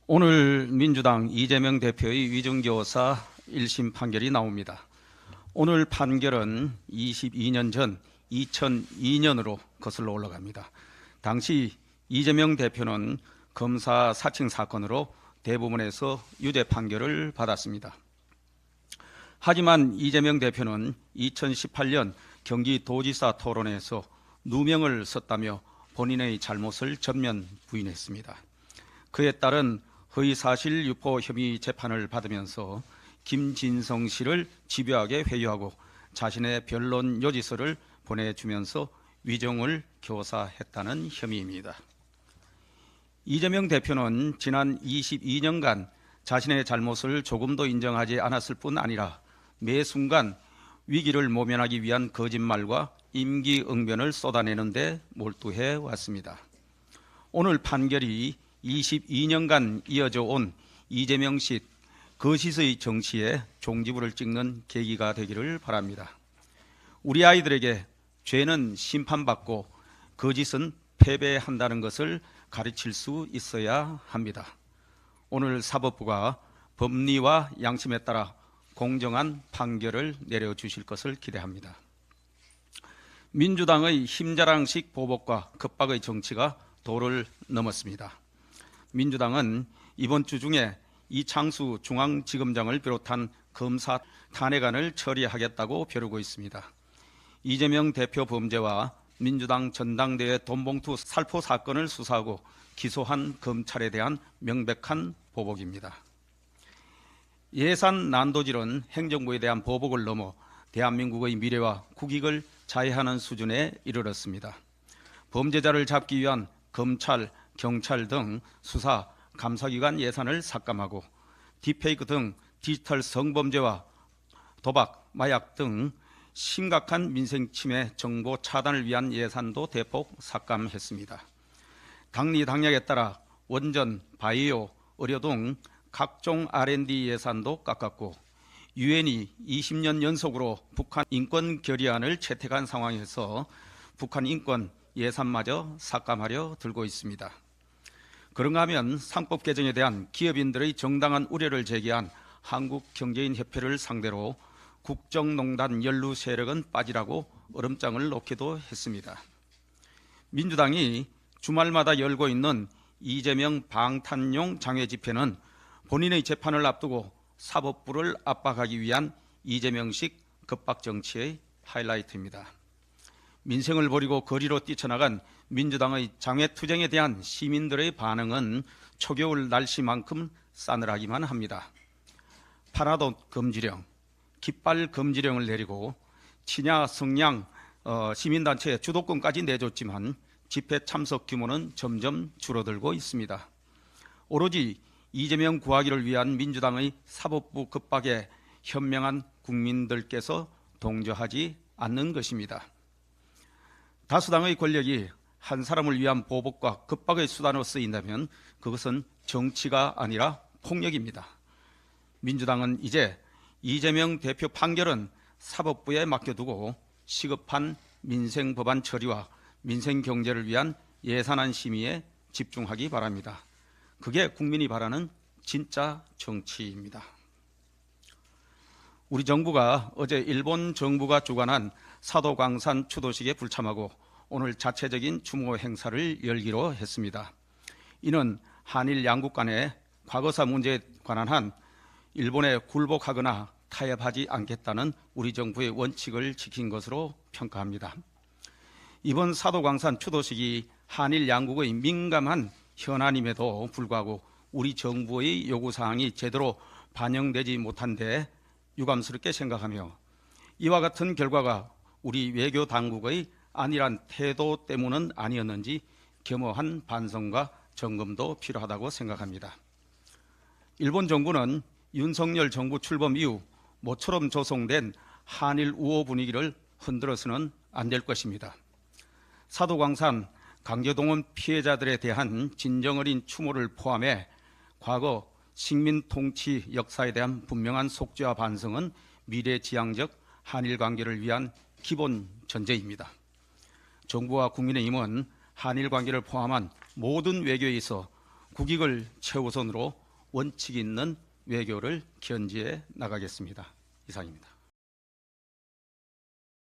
오늘 민주당 이재명 대표의 위증교사 1심 판결이 나옵니다. 오늘 판결은 22년 전 2002년으로 거슬러 올라갑니다. 당시 이재명 대표는 검사 사칭 사건으로 대법원에서 유죄 판결을 받았습니다. 하지만 이재명 대표는 2018년 경기도지사 토론회에서 누명을 썼다며 본인의 잘못을 전면 부인했습니다. 그에 따른 허위사실 유포 혐의 재판을 받으면서 김진성 씨를 집요하게 회유하고 자신의 변론 요지서를 보내주면서 위정을 교사했다는 혐의입니다. 이재명 대표는 지난 22년간 자신의 잘못을 조금도 인정하지 않았을 뿐 아니라 매 순간 위기를 모면하기 위한 거짓말과 임기응변을 쏟아내는 데 몰두해 왔습니다. 오늘 판결이 22년간 이어져 온 이재명 씨 거짓의 정치에 종지부를 찍는 계기가 되기를 바랍니다. 우리 아이들에게 죄는 심판받고 거짓은 패배한다는 것을 가르칠 수 있어야 합니다. 오늘 사법부가 법리와 양심에 따라 공정한 판결을 내려주실 것을 기대합니다. 민주당의 힘자랑식 보복과 겁박의 정치가 도를 넘었습니다. 민주당은 이번 주 중에 이창수 중앙지검장을 비롯한 검사 탄핵안을 처리하겠다고 벼르고 있습니다. 이재명 대표 범죄와 민주당 전당대회 돈봉투 살포 사건을 수사하고 기소한 검찰에 대한 명백한 보복입니다. 예산 난도질은 행정부에 대한 보복을 넘어 대한민국의 미래와 국익을 자해하는 수준에 이르렀습니다. 범죄자를 잡기 위한 검찰, 경찰 등 수사, 감사기관 예산을 삭감하고 딥페이크 등 디지털 성범죄와 도박, 마약 등 심각한 민생 침해 정보 차단을 위한 예산도 대폭 삭감했습니다. 당리당략에 따라 원전, 바이오, 의료 등 각종 R&D 예산도 깎았고 유엔이 20년 연속으로 북한 인권 결의안을 채택한 상황에서 북한 인권 예산마저 삭감하려 들고 있습니다. 그런가 하면 상법 개정에 대한 기업인들의 정당한 우려를 제기한 한국경제인협회를 상대로 국정농단 연루 세력은 빠지라고 얼음장을 놓기도 했습니다. 민주당이 주말마다 열고 있는 이재명 방탄용 장외 집회는 본인의 재판을 앞두고 사법부를 압박하기 위한 이재명식 겁박 정치의 하이라이트입니다. 민생을 버리고 거리로 뛰쳐나간 민주당의 장외투쟁에 대한 시민들의 반응은 초겨울 날씨만큼 싸늘하기만 합니다. 파라도 금지령, 깃발 금지령을 내리고 친야 성냥 시민단체의 주도권까지 내줬지만 집회 참석 규모는 점점 줄어들고 있습니다. 오로지 이재명 구하기를 위한 민주당의 사법부 겁박에 현명한 국민들께서 동조하지 않는 것입니다. 다수당의 권력이 한 사람을 위한 보복과 겁박의 수단으로 쓰인다면 그것은 정치가 아니라 폭력입니다. 민주당은 이제 이재명 대표 판결은 사법부에 맡겨두고 시급한 민생 법안 처리와 민생 경제를 위한 예산안 심의에 집중하기 바랍니다. 그게 국민이 바라는 진짜 정치입니다. 우리 정부가 어제 일본 정부가 주관한 사도광산 추도식에 불참하고 오늘 자체적인 추모 행사를 열기로 했습니다. 이는 한일 양국 간의 과거사 문제에 관한 한 일본에 굴복하거나 타협하지 않겠다는 우리 정부의 원칙을 지킨 것으로 평가합니다. 이번 사도광산 추도식이 한일 양국의 민감한 현안임에도 불구하고 우리 정부의 요구사항이 제대로 반영되지 못한 데 유감스럽게 생각하며 이와 같은 결과가 우리 외교 당국의 안일한 태도 때문은 아니었는지 겸허한 반성과 점검도 필요하다고 생각합니다. 일본 정부는 윤석열 정부 출범 이후 모처럼 조성된 한일 우호 분위기를 흔들어서는 안 될 것입니다. 사도광산 강제동원 피해자들에 대한 진정어린 추모를 포함해 과거 식민 통치 역사에 대한 분명한 속죄와 반성은 미래지향적 한일 관계를 위한 기본 전제입니다. 정부와 국민의힘은 한일 관계를 포함한 모든 외교에 있어 국익을 최우선으로 원칙 있는 외교를 견지해 나가겠습니다. 이상입니다.